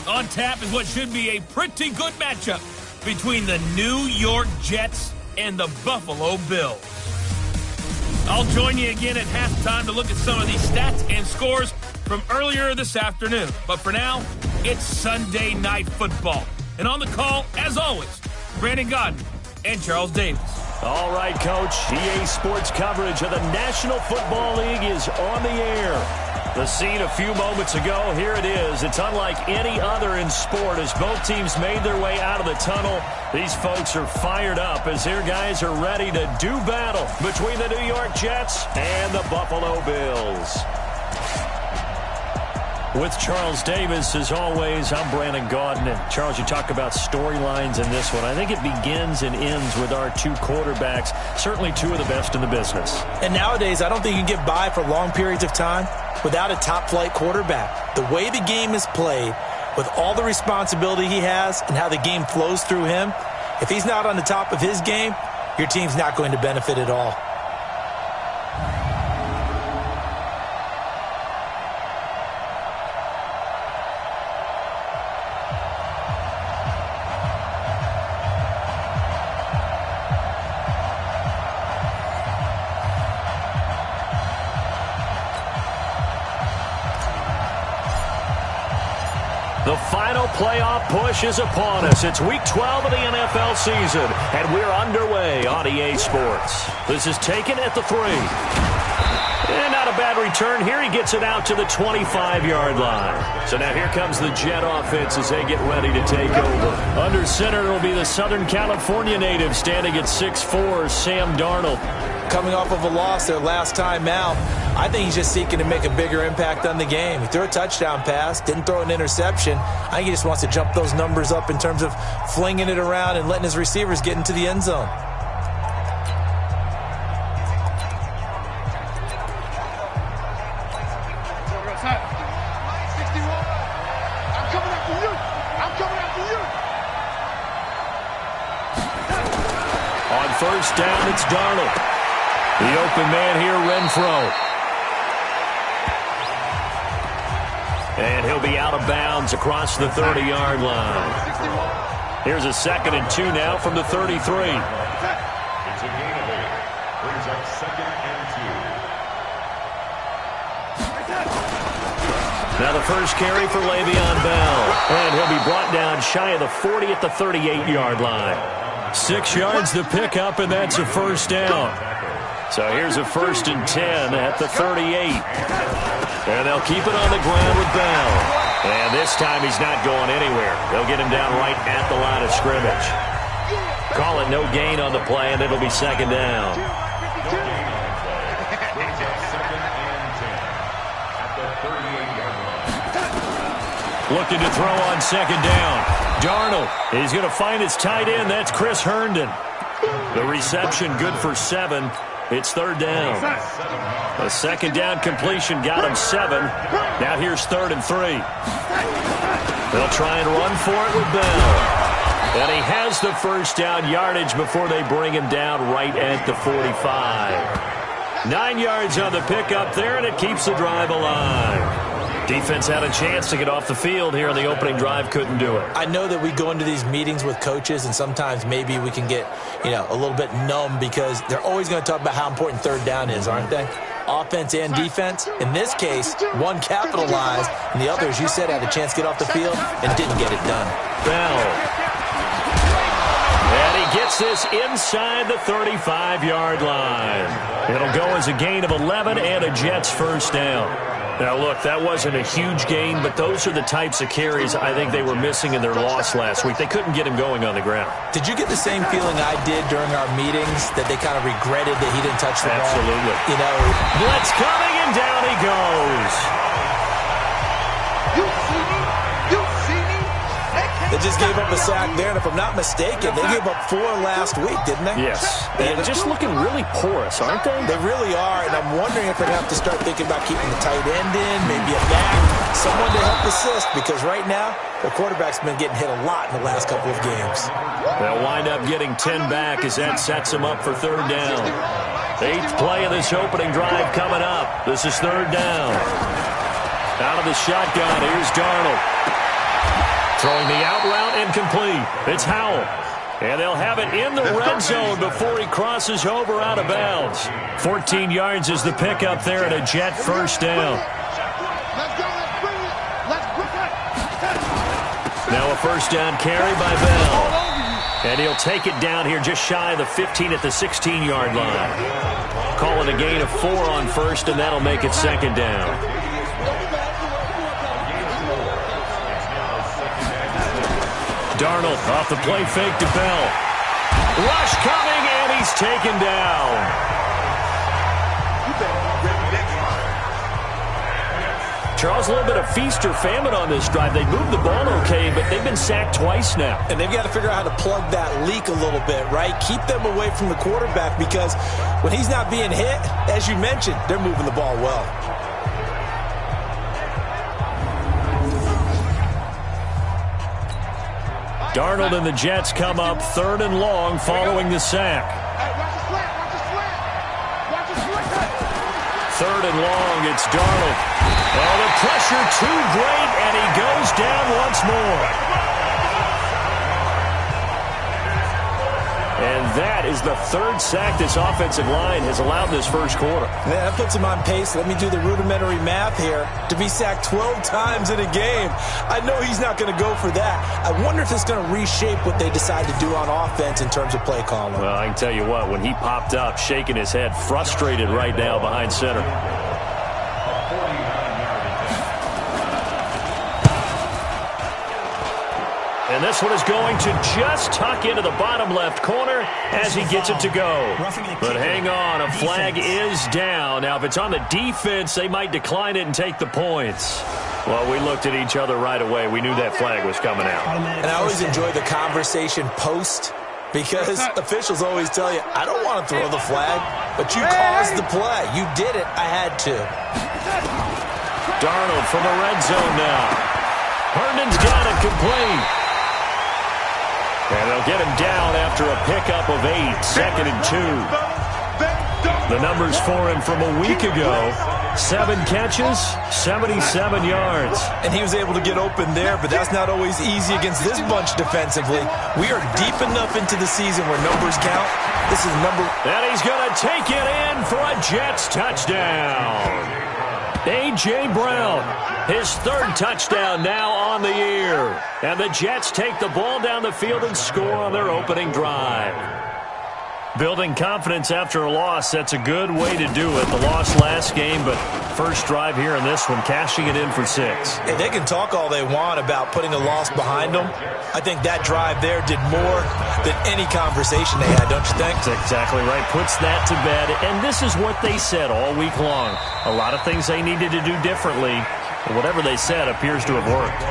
On tap is what should be a pretty good matchup between the New York Jets and the Buffalo Bills. I'll join you again at halftime to look at some of these stats and scores from earlier this afternoon. But for now, it's Sunday Night Football. And on the call, as always, Brandon Godden and Charles Davis. All right, Coach. EA Sports coverage of the National Football League is on the air. The scene a few moments ago, here it is. It's unlike any other in sport as both teams made their way out of the tunnel. These folks are fired up as their guys are ready to do battle between the New York Jets and the Buffalo Bills. With Charles Davis, as always, I'm Brandon Gaudin. And Charles, you talk about storylines in this one. I think it begins and ends with our two quarterbacks, certainly two of the best in the business. And nowadays, I don't think you can get by for long periods of time without a top-flight quarterback. The way the game is played, with all the responsibility he has and how the game flows through him, if he's not on the top of his game, your team's not going to benefit at all. The final playoff push is upon us. It's Week 12 of the NFL season, and we're underway on EA Sports. This is taken at the 3. And not a bad return here. He gets it out to the 25-yard line. So now here comes the Jet offense as they get ready to take over. Under center will be the Southern California native standing at 6'4", Sam Darnold. Coming off of a loss their last time out, I think he's just seeking to make a bigger impact on the game. He threw a touchdown pass, didn't throw an interception. I think he just wants to jump those numbers up in terms of flinging it around and letting his receivers get into the end zone. On first down, it's Darnold. The open man here, Renfro. And he'll be out of bounds across the 30-yard line. Here's a 2nd and 2 now from the 33. It's a gain of 8. Brings up 2nd and 2. Now the first carry for Le'Veon Bell. And he'll be brought down shy of the 40 at the 38-yard line. 6 yards to pick up, and that's a first down. So here's a 1st and 10 at the 38. And they'll keep it on the ground with Bell. And this time he's not going anywhere. They'll get him down right at the line of scrimmage. Call it no gain on the play, and it'll be 2nd down. Looking to throw on 2nd down. Darnold. He's going to find his tight end. That's Chris Herndon. The reception good for 7. It's 3rd down. A 2nd down completion got him 7. Now here's 3rd and 3. They'll try and run for it with Bell. And he has the first down yardage before they bring him down right at the 45. 9 yards on the pickup there, and it keeps the drive alive. Defense had a chance to get off the field here in the opening drive, couldn't do it. I know that we go into these meetings with coaches, and sometimes maybe we can get, a little bit numb because they're always going to talk about how important 3rd down is, aren't they? Offense and defense. In this case, one capitalized, and the other, as you said, had a chance to get off the field and didn't get it done. Bell. And he gets this inside the 35-yard line. It'll go as a gain of 11 and a Jets first down. Now, look, that wasn't a huge gain, but those are the types of carries I think they were missing in their loss last week. They couldn't get him going on the ground. Did you get the same feeling I did during our meetings, that they kind of regretted that he didn't touch the ball? Absolutely. Blitz coming, and down he goes. They just gave up a sack there, and if I'm not mistaken, they gave up 4 last week, didn't they? Yes. And just looking really porous, aren't they? They really are, and I'm wondering if they're going to have to start thinking about keeping the tight end in, maybe a back, someone to help assist, because right now, their quarterback's been getting hit a lot in the last couple of games. They'll wind up getting 10 back as that sets them up for 3rd down. 8th play of this opening drive coming up. This is 3rd down. Out of the shotgun, here's Darnold. Throwing the out route incomplete. It's Howell. And they'll have it in the red zone before he crosses over out of bounds. 14 yards is the pickup there at a Jet first down. Now a first down carry by Bell. And he'll take it down here just shy of the 15 at the 16-yard line. Calling a gain of 4 on first, and that'll make it second down. Darnold off the play fake to Bell. Rush coming, and he's taken down. Charles, a little bit of feast or famine on this drive. They moved the ball okay, but they've been sacked twice now. And they've got to figure out how to plug that leak a little bit, right? Keep them away from the quarterback because when he's not being hit, as you mentioned, they're moving the ball well. Darnold and the Jets come up 3rd and long following the sack. 3rd and long, it's Darnold. Oh, the pressure too great, and he goes down once more. And that is the 3rd sack this offensive line has allowed this first quarter. Yeah, that puts him on pace. Let me do the rudimentary math here. To be sacked 12 times in a game, I know he's not going to go for that. I wonder if it's going to reshape what they decide to do on offense in terms of play calling. Well, I can tell you what, when he popped up, shaking his head, frustrated right now behind center. And this one is going to just tuck into the bottom left corner as he gets it to go. But hang on, a flag is down. Now, if it's on the defense, they might decline it and take the points. Well, we looked at each other right away. We knew that flag was coming out. And I always enjoy the conversation post because officials always tell you, I don't want to throw the flag, but you caused the play. You did it. I had to. Darnold from the red zone now. Herndon's got it complete. And they'll get him down after a pickup of 8, 2nd and 2. The numbers for him from a week ago, 7 catches, 77 yards. And he was able to get open there, but that's not always easy against this bunch defensively. We are deep enough into the season where numbers count. This is number... And he's going to take it in for a Jets touchdown. A.J. Brown, his 3rd touchdown now on the year. And the Jets take the ball down the field and score on their opening drive. Building confidence after a loss, that's a good way to do it. The loss last game, but first drive here in this one, cashing it in for 6. And they can talk all they want about putting a loss behind them. I think that drive there did more than any conversation they had, don't you think? That's exactly right. Puts that to bed. And this is what they said all week long. A lot of things they needed to do differently. And whatever they said appears to have worked.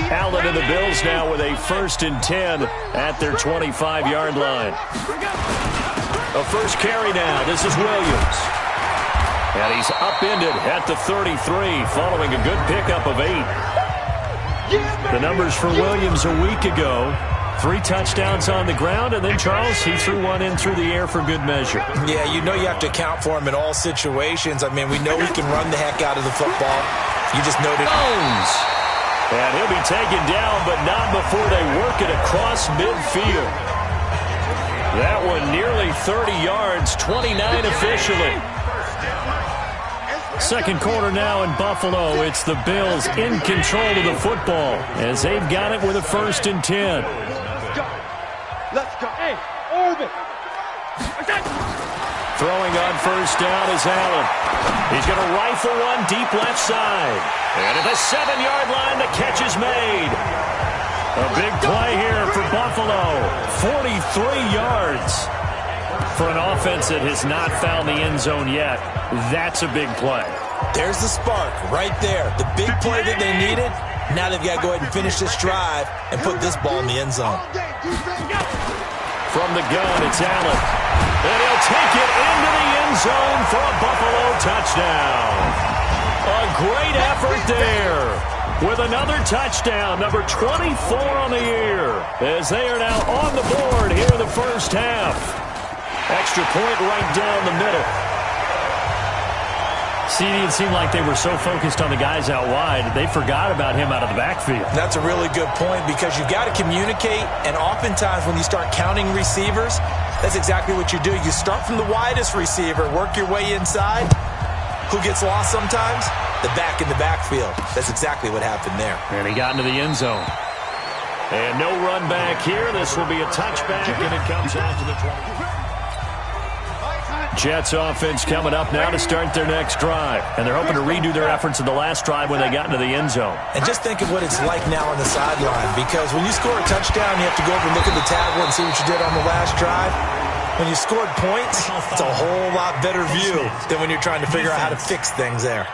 Allen and the Bills now with a 1st and 10 at their 25-yard line. A first carry now. This is Williams. And he's upended at the 33 following a good pickup of 8. The numbers for Williams a week ago. 3 touchdowns on the ground, and then, Charles, he threw one in through the air for good measure. Yeah, you know you have to account for him in all situations. I mean, we know he can run the heck out of the football. You just noted... And he'll be taken down, but not before they work it across midfield. That one nearly 30 yards, 29 officially. Second quarter now in Buffalo. It's the Bills in control of the football as they've got it with a 1st and 10. Let's go. Hey, orbit. Throwing on first down is Allen. He's going to rifle one deep left side. And at the 7-yard line, the catch is made. A big play here for Buffalo. 43 yards. For an offense that has not found the end zone yet, that's a big play. There's the spark right there. The big play that they needed. Now they've got to go ahead and finish this drive and put this ball in the end zone. From the gun, it's Allen. And he'll take it into the end zone for a Buffalo touchdown. A great effort there with another touchdown, number 24 on the year, as they are now on the board here in the first half. Extra point right down the middle. See, it seemed like they were so focused on the guys out wide, they forgot about him out of the backfield. That's a really good point because you've got to communicate, and oftentimes when you start counting receivers, that's exactly what you do. You start from the widest receiver, work your way inside. Who gets lost sometimes? The back in the backfield. That's exactly what happened there. And he got into the end zone. And no run back here. This will be a touchback, and it comes out to the 20. Jets offense coming up now to start their next drive. And they're hoping to redo their efforts in the last drive when they got into the end zone. And just think of what it's like now on the sideline, because when you score a touchdown, you have to go over and look at the tablet and see what you did on the last drive. When you scored points, it's a whole lot better view than when you're trying to figure out how to fix things there.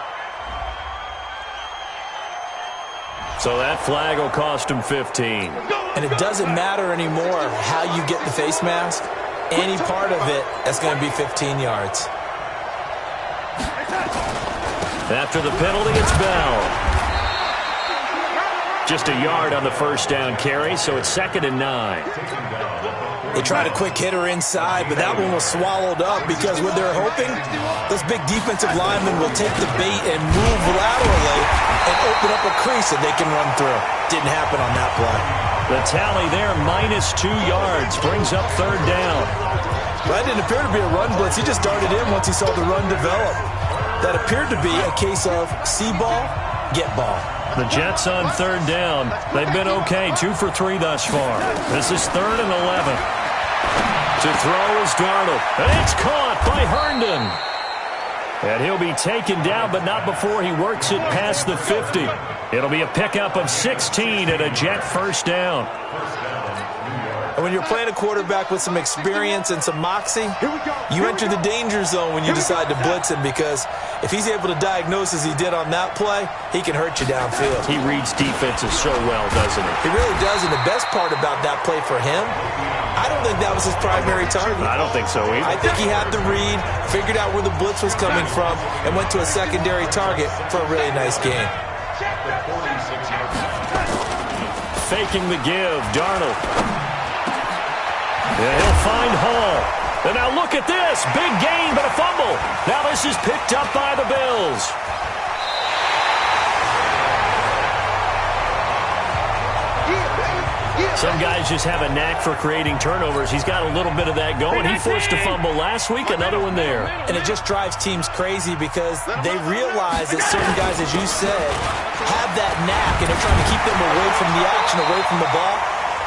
So that flag will cost him 15. And it doesn't matter anymore how you get the face mask. Any part of it, that's going to be 15 yards. After the penalty, it's Bell. Just a yard on the first down carry, so it's 2nd and 9. They tried a quick hitter inside, but that one was swallowed up because what they're hoping, those big defensive linemen will take the bait and move laterally and open up a crease that they can run through. Didn't happen on that play. The tally there, -2 yards, brings up 3rd down. Well, that didn't appear to be a run blitz. He just darted in once he saw the run develop. That appeared to be a case of see ball, get ball. The Jets on 3rd down. They've been okay, 2 for 3 thus far. This is 3rd and 11. To throw is Darnold. And it's caught by Herndon. And he'll be taken down, but not before he works it past the 50. It'll be a pickup of 16 and a Jet first down. And when you're playing a quarterback with some experience and some moxie, you enter the danger zone when you decide to blitz him, because if he's able to diagnose as he did on that play, he can hurt you downfield. He reads defenses so well, doesn't he? He really does, and the best part about that play for him, I don't think that was his primary target. I don't think so either. I think he had the read, figured out where the blitz was coming from, and went to a secondary target for a really nice gain. Faking the give, Darnold. And he'll find Hall. And now look at this. Big gain, but a fumble. Now this is picked up by the Bills. Some guys just have a knack for creating turnovers. He's got a little bit of that going. He forced a fumble last week, another one there. And it just drives teams crazy because they realize that certain guys, as you said, have that knack, and they're trying to keep them away from the action, away from the ball.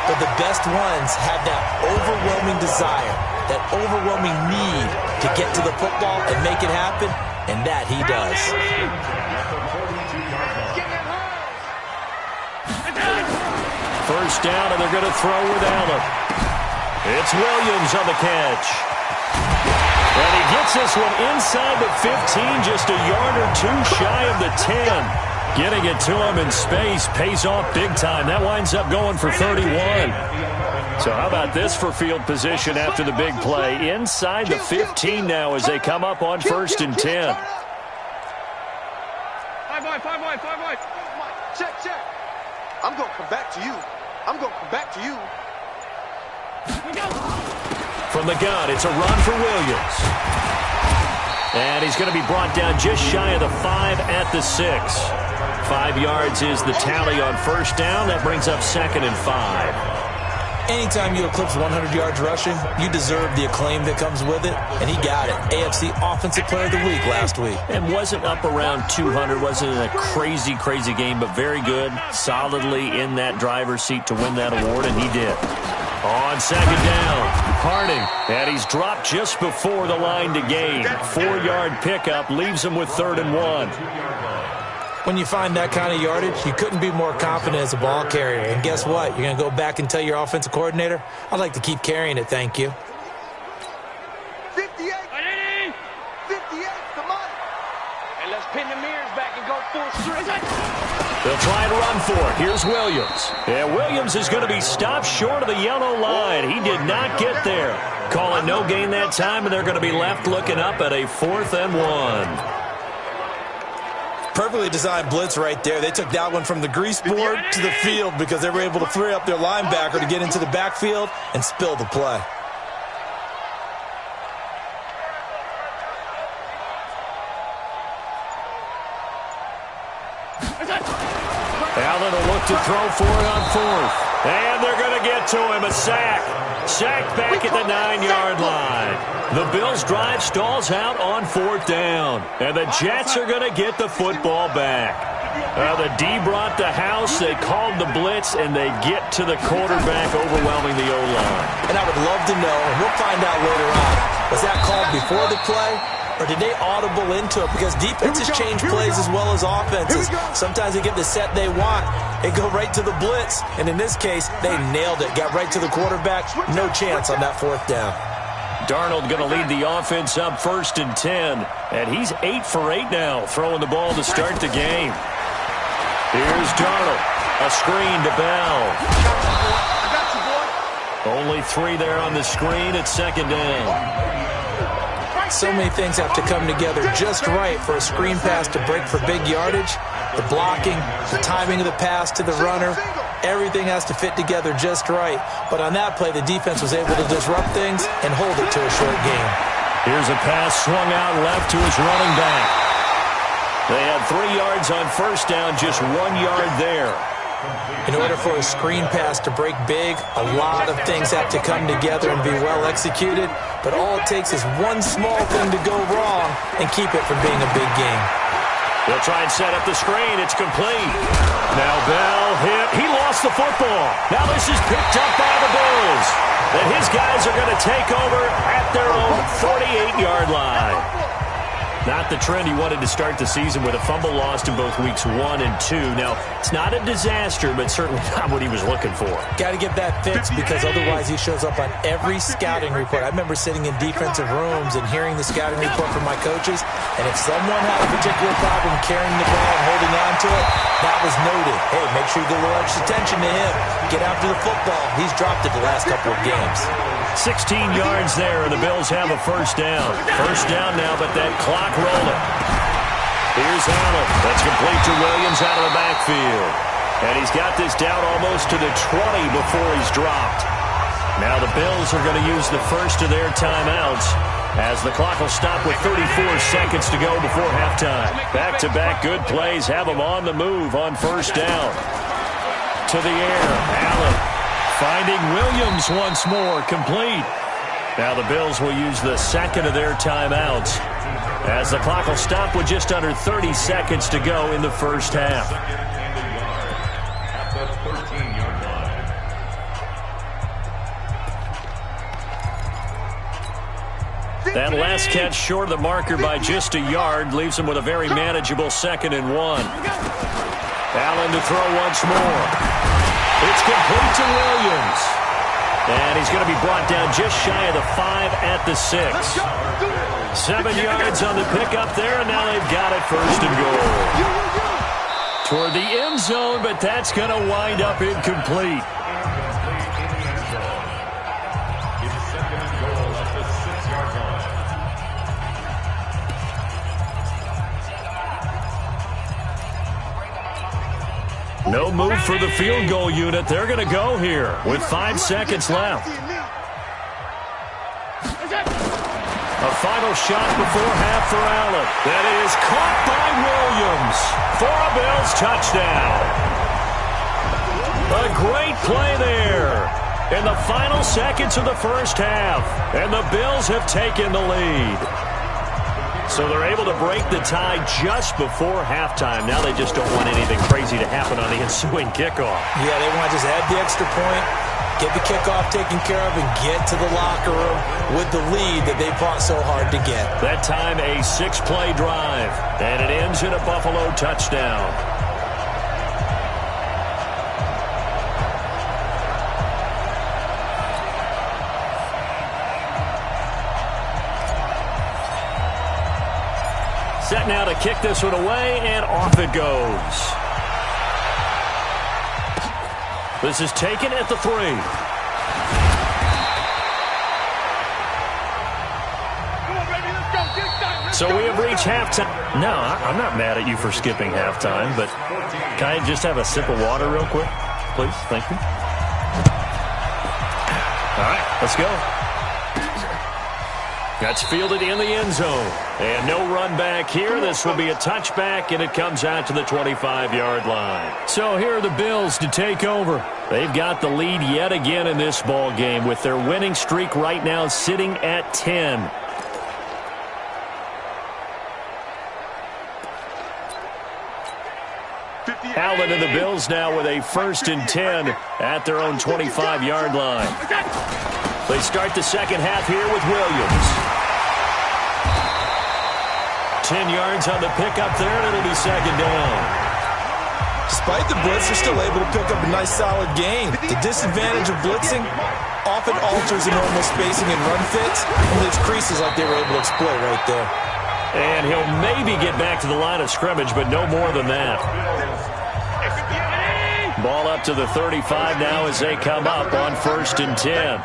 But the best ones have that overwhelming desire, that overwhelming need to get to the football and make it happen, and that he does. First down, and they're going to throw with Allen. It's Williams on the catch. And he gets this one inside the 15, just a yard or two shy of the 10. Getting it to him in space pays off big time. That winds up going for 31. So how about this for field position after the big play? Inside the 15 now as they come up on 1st and 10. Five wide. Check. I'm going to come back to you. From the gun, it's a run for Williams. And he's going to be brought down just shy of the 5 at the 6. 5 yards is the tally on first down. That brings up 2nd and 5. Anytime you eclipse 100 yards rushing, you deserve the acclaim that comes with it, and he got it. AFC Offensive Player of the Week last week. And wasn't up around 200, wasn't a crazy game, but very good, solidly in that driver's seat to win that award, and he did. On 2nd down, Harding, and he's dropped just before the line to gain. 4-yard pickup leaves him with 3rd and 1. When you find that kind of yardage, you couldn't be more confident as a ball carrier. And guess what? You're going to go back and tell your offensive coordinator, I'd like to keep carrying it, thank you. 58, come on. And let's pin the mirrors back and go full straight. They'll try and run for it. Here's Williams. And Williams is going to be stopped short of the yellow line. He did not get there. Call it no gain that time, and they're going to be left looking up at a 4th and 1. Perfectly designed blitz right there. They took that one from the grease board to the field because they were able to free up their linebacker to get into the backfield and spill the play. Allen will look to throw for it on fourth. And they're going to get to him. A sack. Sacked back at the 9-yard line. The Bills' drive stalls out on fourth down. And the Jets are going to get the football back. The D brought the house. They called the blitz, and they get to the quarterback, overwhelming the O-line. And I would love to know, and we'll find out later on, was that called before the play? Or did they audible into it? Because defenses change plays as well as offenses. Sometimes they get the set they want. They go right to the blitz. And in this case, they nailed it. Got right to the quarterback. No chance on that fourth down. Darnold going to lead the offense up 1st and 10. And he's 8 for 8 now, throwing the ball to start the game. Here's Darnold. A screen to Bell. I got you, boy. Only 3 there on the screen at 2nd down. So many things have to come together just right for a screen pass to break for big yardage. The blocking, the timing of the pass to the runner, everything has to fit together just right. But on that play, the defense was able to disrupt things and hold it to a short game. Here's a pass swung out left to his running back. They had 3 yards on first down, just 1 yard there. In order for a screen pass to break big, a lot of things have to come together and be well executed. But all it takes is one small thing to go wrong and keep it from being a big game. They'll try and set up the screen. It's complete. Now Bell hit. He lost the football. Now this is picked up by the Bills. And his guys are going to take over at their own 48-yard line. Not the trend he wanted to start the season with a fumble lost in both weeks 1 and 2. Now, it's not a disaster, but certainly not what he was looking for. Got to get that fixed because otherwise he shows up on every scouting report. I remember sitting in defensive rooms and hearing the scouting report from my coaches, and if someone had a particular problem carrying the ball and holding on to it, that was noted. Hey, make sure you get a little extra attention to him. Get after the football. He's dropped it the last couple of games. 16 yards there, and the Bills have a first down. First down now, but that clock rolling. Here's Allen. That's complete to Williams out of the backfield. And he's got this down almost to the 20 before he's dropped. Now the Bills are going to use the first of their timeouts as the clock will stop with 34 seconds to go before halftime. Back-to-back good plays have them on the move on first down. To the air, Allen. Finding Williams once more, complete. Now the Bills will use the second of their timeouts as the clock will stop with just under 30 seconds to go in the first half. That last catch short of the marker by just a yard leaves him with a very manageable 2nd and 1. Allen to throw once more. It's complete to Williams. And he's going to be brought down just shy of the 5 at the 6. 7 yards on the pickup there, and now they've got it 1st and goal. Toward the end zone, but that's going to wind up incomplete. No move for the field goal unit. They're going to go here with 5 seconds left. A final shot before half for Allen. That is caught by Williams for a Bills touchdown. A great play there in the final seconds of the first half. And the Bills have taken the lead. So they're able to break the tie just before halftime. Now they just don't want anything crazy to happen on the ensuing kickoff. Yeah, they want to just add the extra point, get the kickoff taken care of, and get to the locker room with the lead that they fought so hard to get. That time a 6-play drive, and it ends in a Buffalo touchdown. Set now to kick this one away, and off it goes. This is taken at the 3. So we have reached halftime. No, I'm not mad at you for skipping halftime, but can I just have a sip of water real quick? Please, thank you. All right, let's go. That's fielded in the end zone. And no run back here. This will be a touchback, and it comes out to the 25-yard line. So here are the Bills to take over. They've got the lead yet again in this ball game with their winning streak right now sitting at 10. Allen and the Bills now with a 1st and 10 at their own 25-yard line. They start the second half here with Williams. 10 yards on the pickup there, and it'll be second down. Despite the blitz, they're still able to pick up a nice, solid gain. The disadvantage of blitzing often alters the normal spacing and run fits, and leaves creases like they were able to exploit right there. And he'll maybe get back to the line of scrimmage, but no more than that. Ball up to the 35 now as they come up on 1st and 10.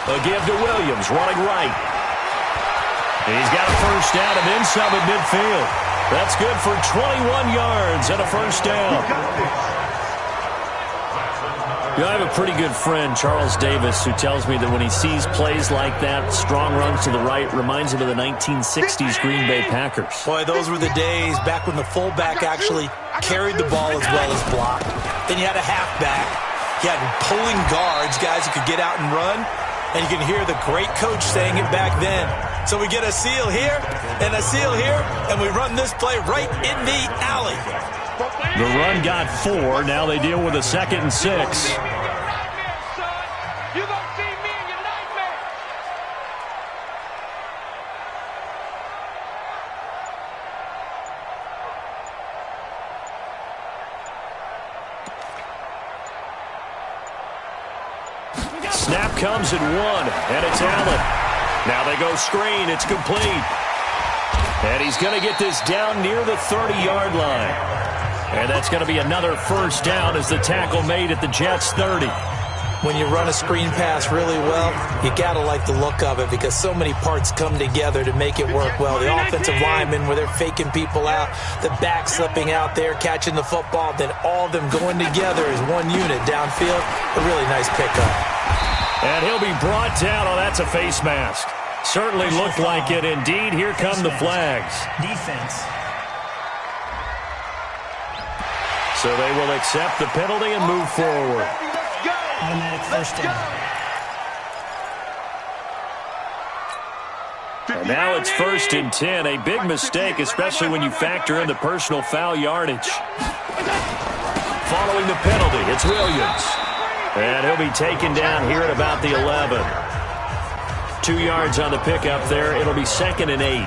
A give to Williams, running right. He's got a first down and then some at midfield. That's good for 21 yards and a first down. You know, I have a pretty good friend, Charles Davis, who tells me that when he sees plays like that, strong runs to the right, reminds him of the 1960s Green Bay Packers. Boy, those were the days back when the fullback actually carried the ball as well as blocked. Then you had a halfback. You had pulling guards, guys who could get out and run. And you can hear the great coach saying it back then. So we get a seal here and a seal here, and we run this play right in the alley. The run got 4. Now they deal with a 2nd and 6. Snap comes at 1, and it's Allen. Now they go screen. It's complete. And he's going to get this down near the 30-yard line. And that's going to be another first down as the tackle made at the Jets' 30. When you run a screen pass really well, you got to like the look of it because so many parts come together to make it work well. The offensive linemen, where they're faking people out, the back slipping out there, catching the football, then all of them going together as one unit downfield. A really nice pickup. And he'll be brought down. Oh, that's a face mask. Certainly looked like it. Indeed, here come the flags. Defense. So they will accept the penalty and move forward. Automatic first down. And now it's 1st and 10. A big mistake, especially when you factor in the personal foul yardage. Following the penalty, it's Williams. And he'll be taken down here at about the 11. 2 yards on the pickup there. It'll be 2nd and 8.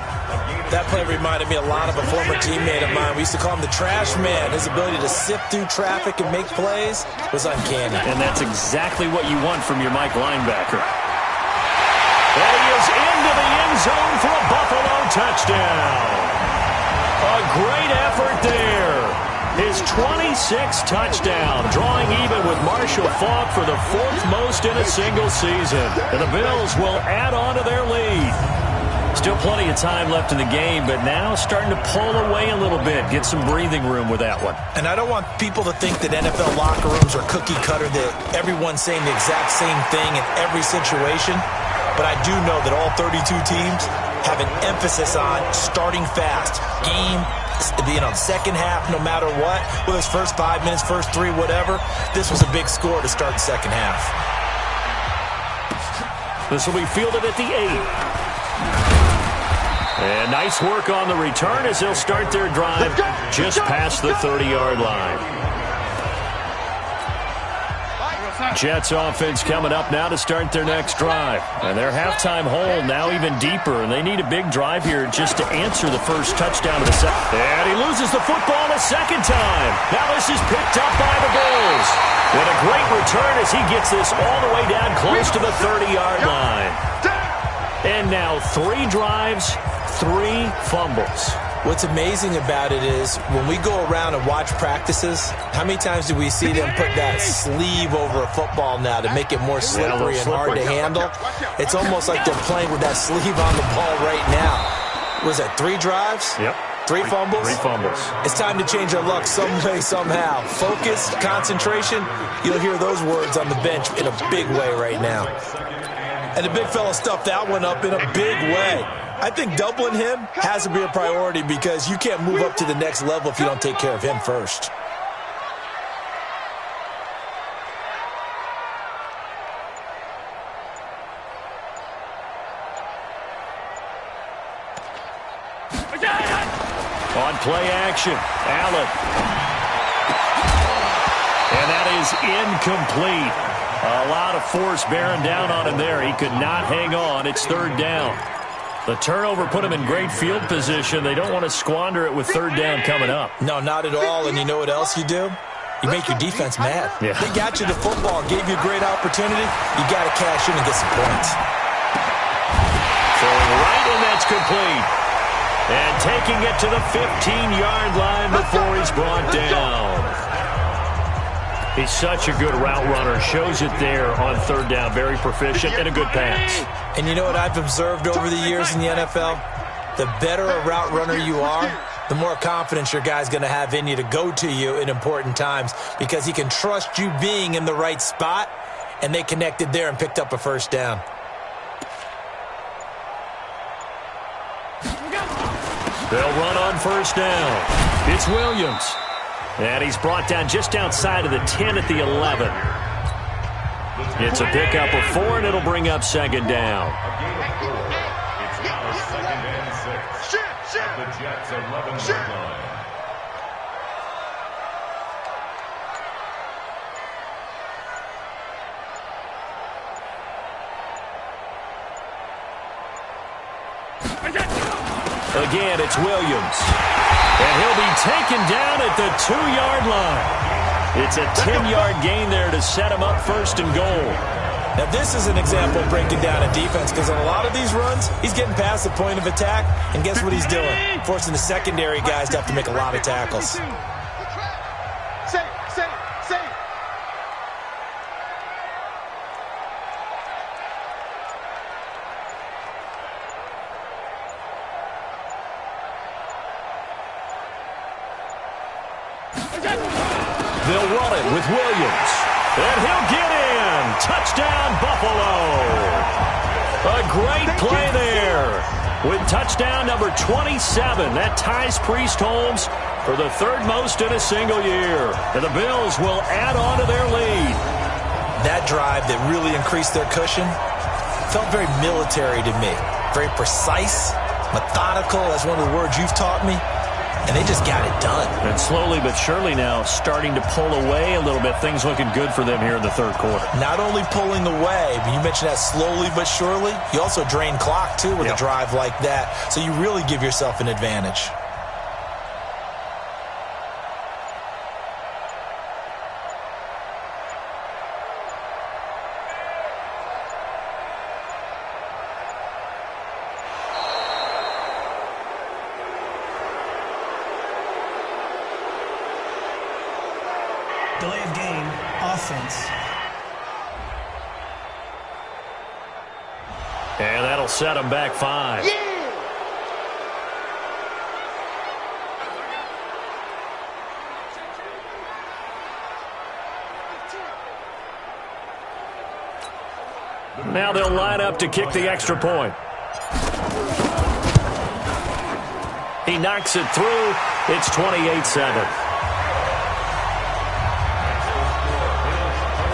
That play reminded me a lot of a former teammate of mine. We used to call him the trash man. His ability to sift through traffic and make plays was uncanny. And that's exactly what you want from your Mike linebacker. And he is into the end zone for a Buffalo touchdown. A great effort there. His 26th touchdown, drawing even with Marshall Faulk for the 4th most in a single season. And the Bills will add on to their lead. Still plenty of time left in the game, but now starting to pull away a little bit, get some breathing room with that one. And I don't want people to think that NFL locker rooms are cookie cutter, that everyone's saying the exact same thing in every situation. But I do know that all 32 teams have an emphasis on starting fast. Game being on second half no matter what. Whether it's first 5 minutes, first 3, whatever. This was a big score to start the second half. This will be fielded at the 8. And nice work on the return as they'll start their drive just past the 30-yard line. Jets offense coming up now to start their next drive. And their halftime hole now even deeper, and they need a big drive here just to answer the first touchdown of the second. And he loses the football a second time. Now this is picked up by the Bills. With a great return as he gets this all the way down close to the 30-yard line. And now 3 drives, 3 fumbles. What's amazing about it is when we go around and watch practices, how many times do we see them put that sleeve over a football now to make it more slippery and hard to handle? It's almost like they're playing with that sleeve on the ball right now. Was that 3 drives? Yep. 3 fumbles? 3 fumbles. It's time to change our luck some way, somehow. Focus, concentration, you'll hear those words on the bench in a big way right now. And the big fella stuffed that one up in a big way. I think doubling him has to be a priority because you can't move up to the next level if you don't take care of him first. On play action, Allen. And that is incomplete. A lot of force bearing down on him there. He could not hang on. It's third down. The turnover put him in great field position. They don't want to squander it with third down coming up. No, not at all. And you know what else you do? You make your defense mad. Yeah. They got you the football, gave you a great opportunity. You got to cash in and get some points. Throwing right, and that's complete. And taking it to the 15-yard line before he's brought down. He's such a good route runner. Shows it there on third down. Very proficient and a good pass. And you know what I've observed over the years in the NFL? The better a route runner you are, the more confidence your guy's going to have in you to go to you in important times because he can trust you being in the right spot, and they connected there and picked up a first down. They'll run on first down. It's Williams. And he's brought down just outside of the 10 at the 11. It's a pickup of 4, and it'll bring up second down. It's now second and 6. At the Jets' 11-yard line. Again, it's Williams. And he'll be taken down at the 2-yard line. It's a 10-yard gain there to set him up first and goal. Now, this is an example of breaking down a defense because on a lot of these runs, he's getting past the point of attack, and guess what he's doing? Forcing the secondary guys to have to make a lot of tackles. They'll run it with Williams. And he'll get in. Touchdown, Buffalo. A great play there. With touchdown number 27, that ties Priest Holmes for the third most in a single year. And the Bills will add on to their lead. That drive that really increased their cushion felt very military to me. Very precise, methodical. That's one of the words you've taught me. And they just got it done. And slowly but surely now starting to pull away a little bit. Things looking good for them here in the third quarter. Not only pulling away, but you mentioned that slowly but surely. You also drain clock, too, with a drive like that. So you really give yourself an advantage. Delay of game, offense. And that'll set them back 5. Now they'll line up to kick the extra point. He knocks it through. It's 28-7.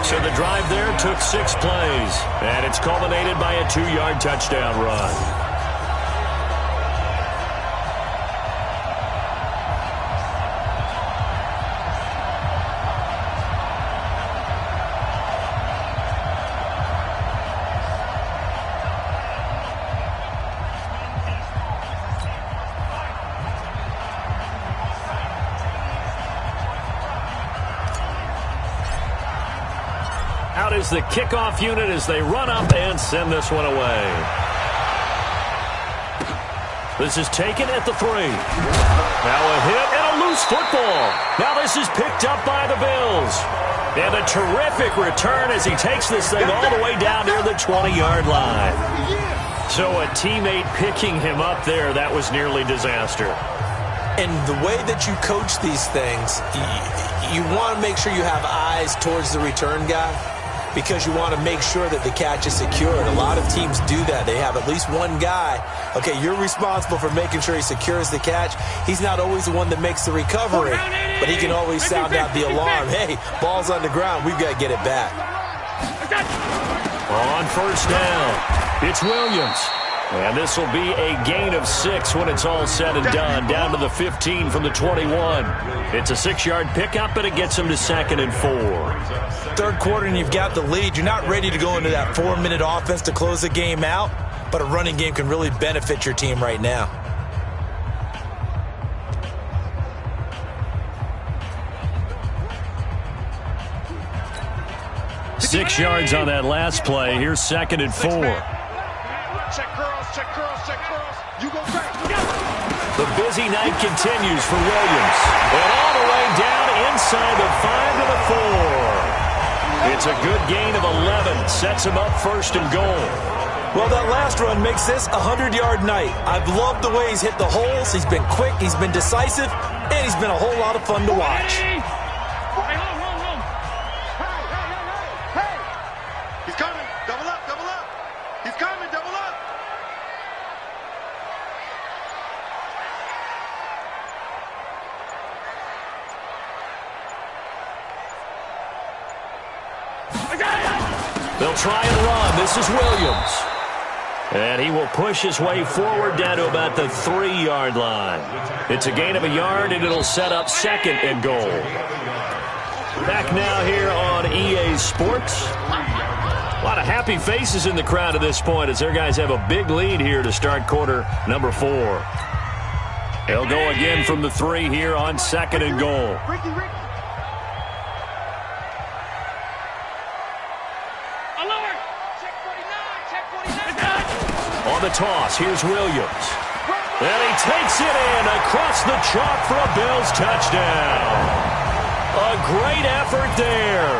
So the drive there took 6 plays, and it's culminated by a 2-yard touchdown run. Out is the kickoff unit as they run up and send this one away. This is taken at the 3. Now a hit and a loose football. Now this is picked up by the Bills. And a terrific return as he takes this thing all the way down near the 20-yard line. So a teammate picking him up there, that was nearly disaster. And the way that you coach these things, you want to make sure you have eyes towards the return guy. because you want to make sure that the catch is secured. A lot of teams do that. They have at least one guy. Okay, you're responsible for making sure he secures the catch. He's not always the one that makes the recovery, but he can always sound out the alarm. Hey, ball's on the ground. We've got to get it back. On first down, it's Williams. And this will be a gain of 6 when it's all said and done, down to the 15 from the 21. It's a 6-yard pickup, and it gets him to 2nd and 4. Third quarter, and you've got the lead. You're not ready to go into that 4-minute offense to close the game out, but a running game can really benefit your team right now. Six yards on that last play. Here's 2nd and 4. Check curls. You go back. The busy night continues for Williams. And all the way down inside the 5 to the 4. It's a good gain of 11. Sets him up 1st and goal. Well, that last run makes this a 100-yard night. I've loved the way he's hit the holes. He's been quick, he's been decisive, and he's been a whole lot of fun to watch. Hey. He's coming. Double up. He's coming. Double up. They'll try and run. This is Williams. And he will push his way forward down to about the 3-yard line. It's a gain of a yard, and it'll set up 2nd and goal. Back now here on EA Sports. A lot of happy faces in the crowd at this point as their guys have a big lead here to start quarter number 4. They'll go again from the 3 here on 2nd and goal. Ricky. On the toss, here's Williams. And he takes it in across the chalk for a Bills touchdown. A great effort there.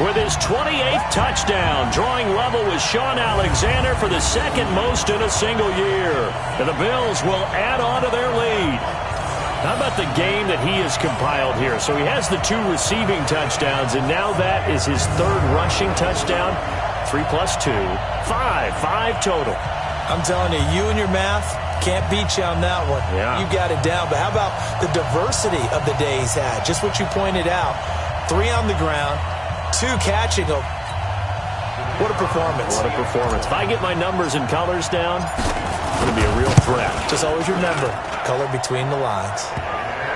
With his 28th touchdown, drawing level with Sean Alexander for the 2nd most in a single year. And the Bills will add on to their lead. How about the game that he has compiled here? So he has the 2 receiving touchdowns, and now that is his 3rd rushing touchdown. 3 plus 2, 5 total. I'm telling you, you and your math can't beat you on that one. Yeah. You got it down. But how about the diversity of the day he's had? Just what you pointed out. 3 on the ground, 2 catching them. What a performance. What a performance. If I get my numbers and colors down, it's going to be a real threat. Just always remember, color between the lines.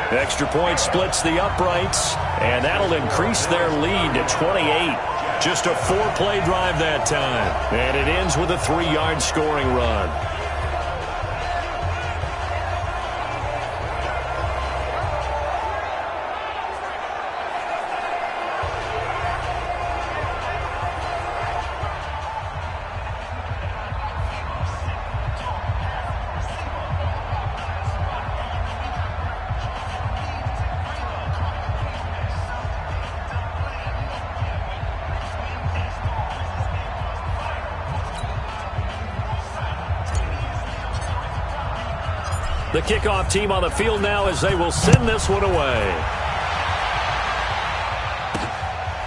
Extra point splits the uprights, and that'll increase their lead to 28. Just a 4-play drive that time. And it ends with a 3-yard scoring run. The kickoff team on the field now as they will send this one away.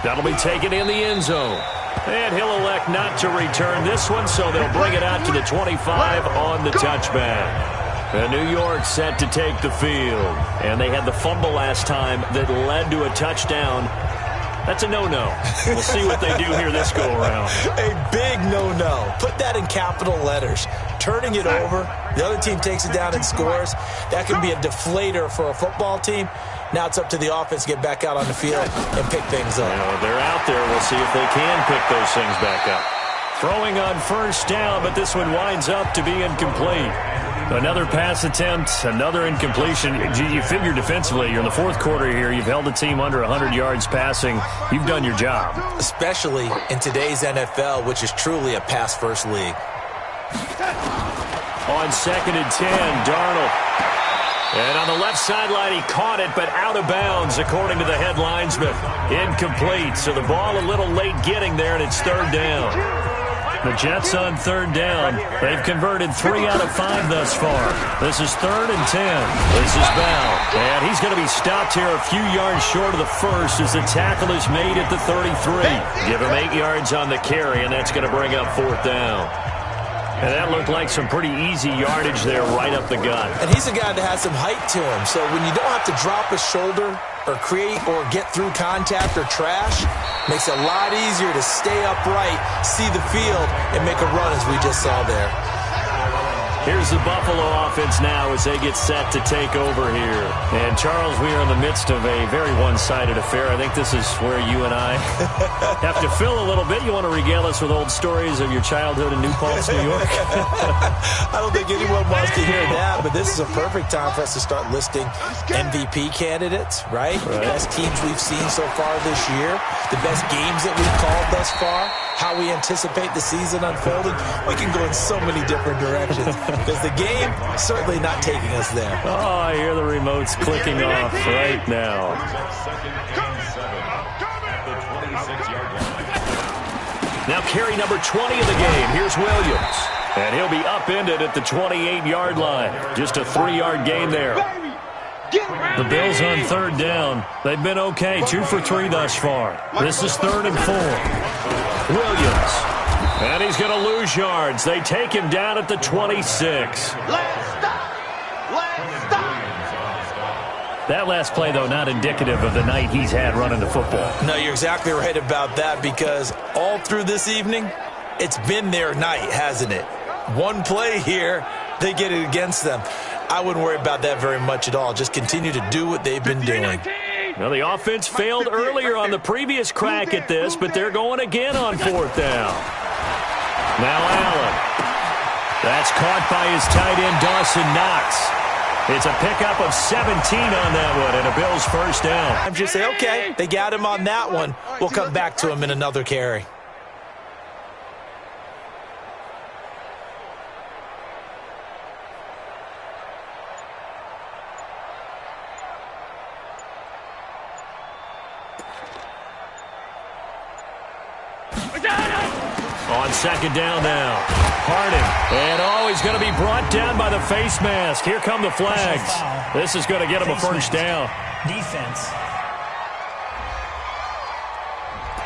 That'll be taken in the end zone. And he'll elect not to return this one, so they'll bring it out to the 25 on the touchback. And New York set to take the field. And they had the fumble last time that led to a touchdown. That's a no-no. We'll see what they do here this go-around. A big no-no. Put that in capital letters. Turning it over, the other team takes it down and scores. That can be a deflator for a football team. Now it's up to the offense to get back out on the field and pick things up. They're out there. We'll see if they can pick those things back up. Throwing on first down, but this one winds up to be incomplete. Another pass attempt, another incompletion. You figure defensively, you're in the 4th quarter here. You've held the team under 100 yards passing. You've done your job. Especially in today's NFL, which is truly a pass-first league. On 2nd and 10, Darnold. And on the left sideline, he caught it, but out of bounds, according to the head linesman. Incomplete, so the ball a little late getting there, and it's 3rd down. The Jets on third down. They've converted 3 out of 5 thus far. This is 3rd and 10. This is Bell. And he's going to be stopped here a few yards short of the first as the tackle is made at the 33. Give him 8 yards on the carry, and that's going to bring up 4th down. And that looked like some pretty easy yardage there right up the gut. And he's a guy that has some height to him. So when you don't have to drop a shoulder or create or get through contact or trash, makes it a lot easier to stay upright, see the field, and make a run as we just saw there. Here's the Buffalo offense now as they get set to take over here. And, Charles, we are in the midst of a very one-sided affair. I think this is where you and I have to fill a little bit. You want to regale us with old stories of your childhood in New Paltz, New York? I don't think anyone wants to hear that, but this is a perfect time for us to start listing MVP candidates, right? The best teams we've seen so far this year, the best games that we've called thus far, how we anticipate the season unfolding. We can go in so many different directions. Because the game certainly not taking us there. Oh, I hear the remotes clicking off right now. Now carry number 20 of the game. Here's Williams. And he'll be upended at the 28-yard line. Just a 3-yard gain there. The Bills on third down. They've been okay. 2 for 3 thus far. This is 3rd and 4. Williams. And he's going to lose yards. They take him down at the 26. That last play, though, not indicative of the night he's had running the football. No, you're exactly right about that because all through this evening, it's been their night, hasn't it? One play here, they get it against them. I wouldn't worry about that very much at all. Just continue to do what they've been doing. Well, the offense failed earlier on the previous crack at this, but they're going again on 4th down. Now Allen. That's caught by his tight end, Dawson Knox. It's a pickup of 17 on that one and a Bills first down. I'm just saying, okay, they got him on that one. We'll come back to him in another carry. On 2nd down now. Harden. And he's going to be brought down by the face mask. Here come the flags. This is going to get him a first down. Defense.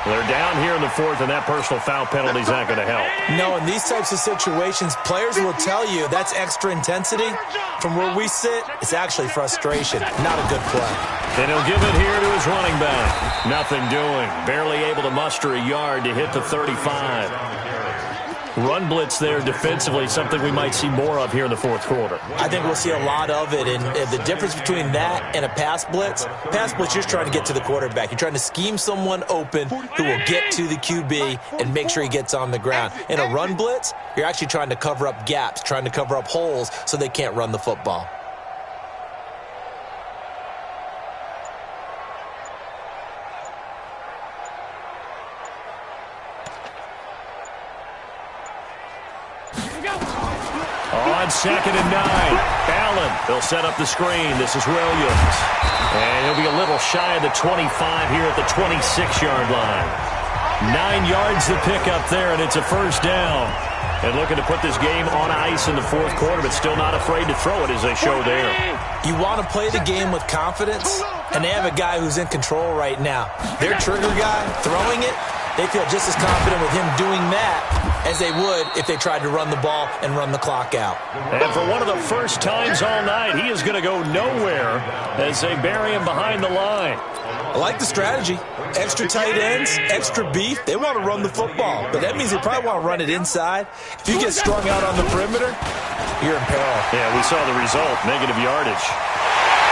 They're down here in the 4th, and that personal foul penalty is not going to help. No, in these types of situations, players will tell you that's extra intensity. From where we sit, it's actually frustration, not a good play. And he'll give it here to his running back. Nothing doing. Barely able to muster a yard to hit the 35. Run blitz there defensively, something we might see more of here in the 4th quarter. I think we'll see a lot of it, and the difference between that and a pass blitz, you're just trying to get to the quarterback. You're trying to scheme someone open who will get to the QB and make sure he gets on the ground. In a run blitz, you're actually trying to cover up gaps, trying to cover up holes so they can't run the football. On 2nd and 9, Allen. They'll set up the screen. This is Williams. And he'll be a little shy of the 25 here at the 26-yard line. 9 yards to pick up there, and it's a first down. And looking to put this game on ice in the 4th quarter, but still not afraid to throw it as they show there. You want to play the game with confidence, and they have a guy who's in control right now. Their trigger guy, throwing it, they feel just as confident with him doing that as they would if they tried to run the ball and run the clock out. And for one of the first times all night, he is going to go nowhere as they bury him behind the line. I like the strategy. Extra tight ends, extra beef. They want to run the football, but that means they probably want to run it inside. If you get strung out on the perimeter, you're in peril. Yeah, we saw the result, negative yardage.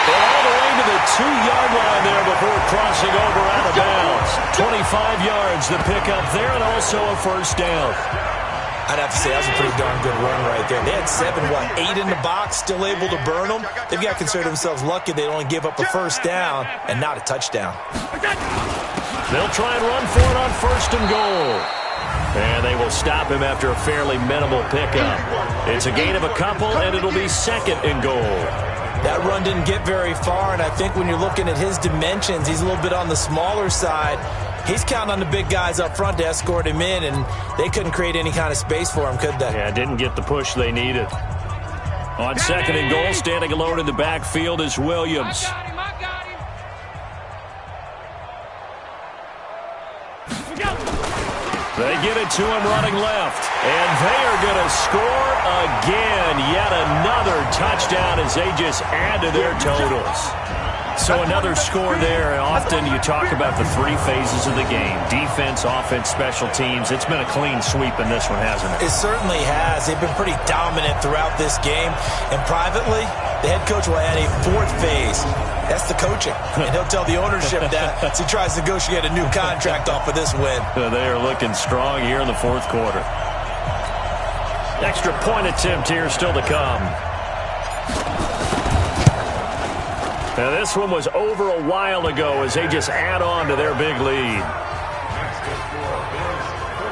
And all the way to the 2-yard line there before crossing over out of bounds. 25 yards to pick up there, and also a first down. I'd have to say that was a pretty darn good run right there. They had 8 in the box, still able to burn them. They've got to consider themselves lucky they only give up a first down and not a touchdown. They'll try and run for it on 1st and goal. And they will stop him after a fairly minimal pickup. It's a gain of a couple, and it'll be 2nd and goal. That run didn't get very far, and I think when you're looking at his dimensions, he's a little bit on the smaller side. He's counting on the big guys up front to escort him in, and they couldn't create any kind of space for him, could they? Yeah, didn't get the push they needed. On second and goal, standing alone in the backfield is Williams. I got him. They get it to him running left, and they are going to score again. Yet another touchdown as they just add to their totals. So another score there. Often you talk about the three phases of the game: defense, offense, special teams. It's been a clean sweep in this one, hasn't it? It certainly has. They've been pretty dominant throughout this game. And privately, the head coach will add a fourth phase. That's the coaching. And he'll tell the ownership that as he tries to negotiate a new contract off of this win. They are looking strong here in the fourth quarter. Extra point attempt here still to come. Now this one was over a while ago as they just add on to their big lead.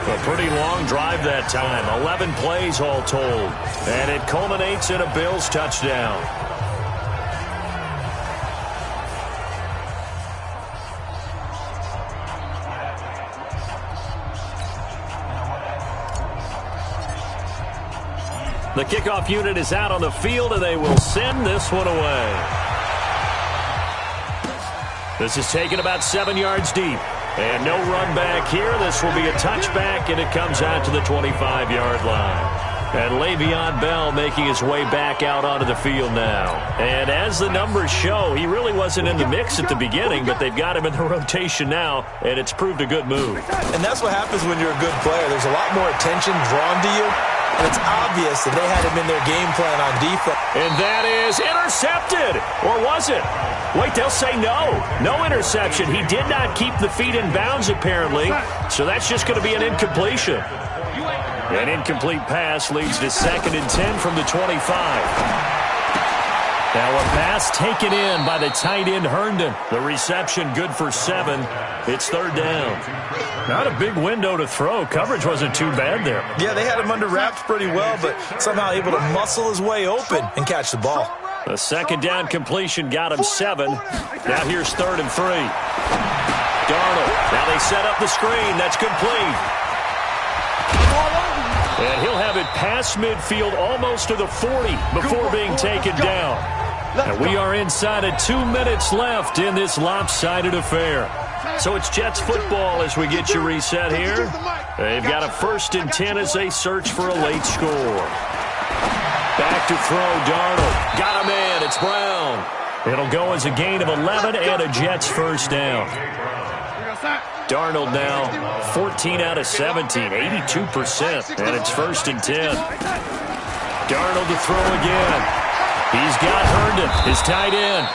A pretty long drive that time. 11 plays all told. And it culminates in a Bills touchdown. The kickoff unit is out on the field, and they will send this one away. This is taken about 7 yards deep. And no run back here. This will be a touchback, and it comes out to the 25-yard line. And Le'Veon Bell making his way back out onto the field now. And as the numbers show, he really wasn't in the mix at the beginning, but they've got him in the rotation now, and it's proved a good move. And that's what happens when you're a good player. There's a lot more attention drawn to you. And it's obvious that they had him in their game plan on defense. And that is intercepted. Or was it? Wait, they'll say no. No interception. He did not keep the feet in bounds, apparently. So that's just going to be an incompletion. An incomplete pass leads to 2nd and 10 from the 25. Now a pass taken in by the tight end Herndon. The reception good for 7. It's 3rd down. Not a big window to throw. Coverage wasn't too bad there. Yeah, they had him under wraps pretty well, but somehow able to muscle his way open and catch the ball. The 2nd down completion got him 7. Now here's 3rd and 3. Darnold. Now they set up the screen. That's complete. And he'll have it past midfield almost to the 40 before being taken down. And we are inside of 2 minutes left in this lopsided affair. So it's Jets football as we get you reset here. They've got a 1st and 10 as they search for a late score. Back to throw, Darnold. Got him in. It's Brown. It'll go as a gain of 11 and a Jets 1st down. Darnold now 14 out of 17, 82%, and it's 1st and 10. Darnold to throw again. He's got Herndon, his tight end.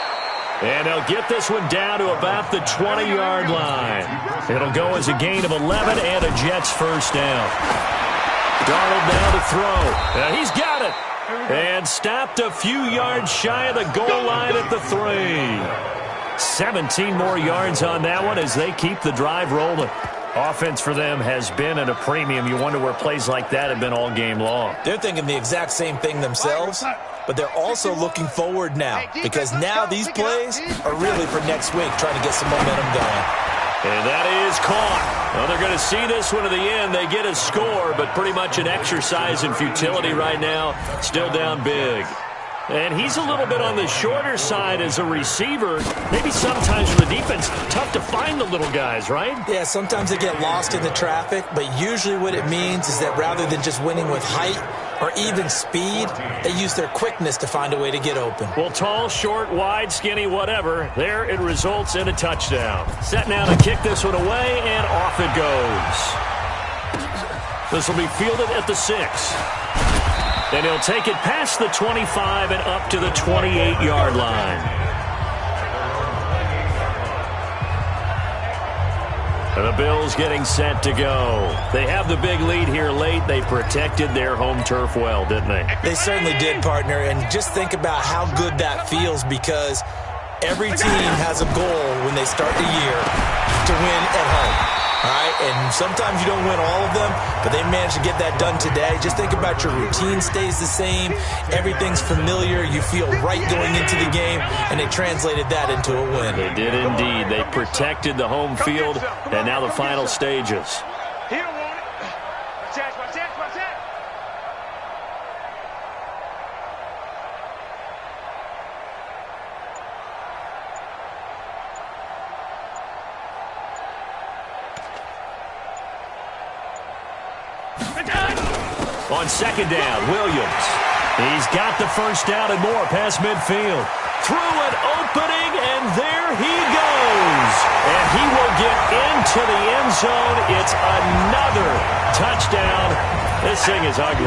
And they'll get this one down to about the 20-yard line. It'll go as a gain of 11 and a Jets 1st down. Darnold now to throw. He's got it. And stopped a few yards shy of the goal line at the 3. 17 more yards on that one as they keep the drive rolling. Offense for them has been at a premium. You wonder where plays like that have been all game long. They're thinking the exact same thing themselves, but they're also looking forward now because now these plays are really for next week, trying to get some momentum going. And that is caught. Well, they're going to see this one to the end. They get a score, but pretty much an exercise in futility right now. Still down big. And he's a little bit on the shorter side as a receiver. Maybe sometimes for the defense, tough to find the little guys, right? Yeah, sometimes they get lost in the traffic, but usually what it means is that rather than just winning with height or even speed, they use their quickness to find a way to get open. Well, tall, short, wide, skinny, whatever, there it results in a touchdown. Set now to kick this one away, and off it goes. This will be fielded at the 6. And he'll take it past the 25 and up to the 28-yard line. And the Bills getting set to go. They have the big lead here late. They protected their home turf well, didn't they? They certainly did, partner. And just think about how good that feels because every team has a goal when they start the year to win at home. All right, and sometimes you don't win all of them, but they managed to get that done today. Just think about your routine stays the same. Everything's familiar. You feel right going into the game, and they translated that into a win. They did indeed. They protected the home field, and now the final stages. He don't want it. Watch out, watch out, watch out. On second down, Williams. He's got the first down and more past midfield. Through an opening, and there he goes. And he will get into the end zone. It's another touchdown. This thing is ugly.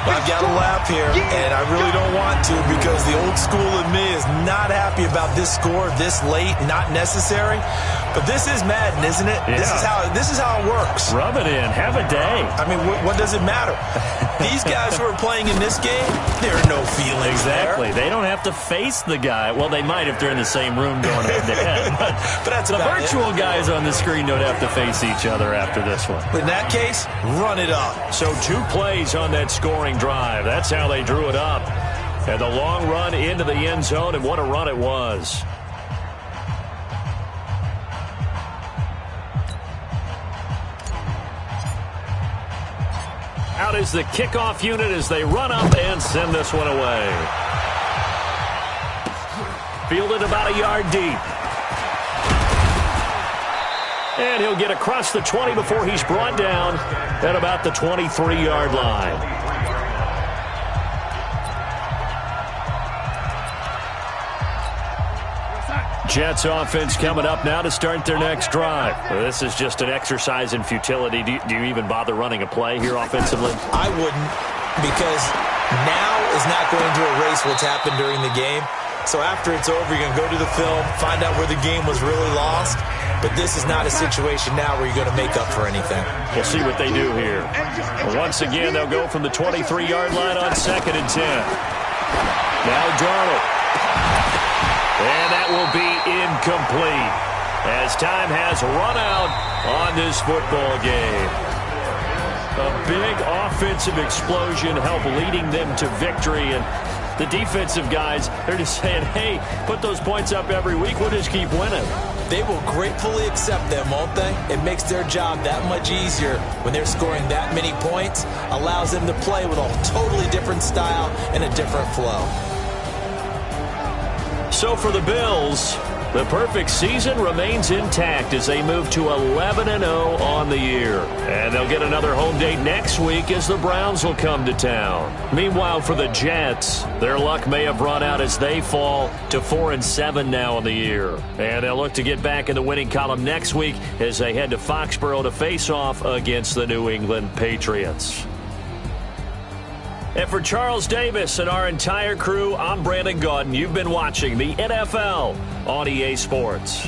I've got to laugh here, and I really don't want to because the old school in me is not happy about this score this late, not necessary. But this is Madden, isn't it? Yeah. This is how it works. Rub it in. Have a day. I mean, what does it matter? These guys who are playing in this game, there are no feelings Exactly. there. They don't have to face the guy. Well, they might if they're in the same room going head-to-head. But that's the about virtual it. guys on the screen don't have to face each other after this one. But in that case, run it up. So 2 plays on that scoring drive. That's how they drew it up. And the long run into the end zone, and what a run it was. Out is the kickoff unit as they run up and send this one away. Fielded about a yard deep. And he'll get across the 20 before he's brought down at about the 23-yard line. Jets offense coming up now to start their next drive. Well, this is just an exercise in futility. Do you even bother running a play here offensively? I wouldn't, because now is not going to erase what's happened during the game. So after it's over, you're going to go to the film, find out where the game was really lost. But this is not a situation now where you're going to make up for anything. We'll see what they do here. Once again, they'll go from the 23-yard line on 2nd and 10. Now Darnold. And that will be incomplete as time has run out on this football game. A big offensive explosion helped leading them to victory. And the defensive guys, they're just saying, hey, put those points up every week. We'll just keep winning. They will gratefully accept them, won't they? It makes their job that much easier when they're scoring that many points. Allows them to play with a totally different style and a different flow. So for the Bills, the perfect season remains intact as they move to 11-0 on the year. And they'll get another home date next week as the Browns will come to town. Meanwhile, for the Jets, their luck may have run out as they fall to 4-7 now in the year. And they'll look to get back in the winning column next week as they head to Foxborough to face off against the New England Patriots. And for Charles Davis and our entire crew, I'm Brandon Gaudin. You've been watching the NFL on EA Sports.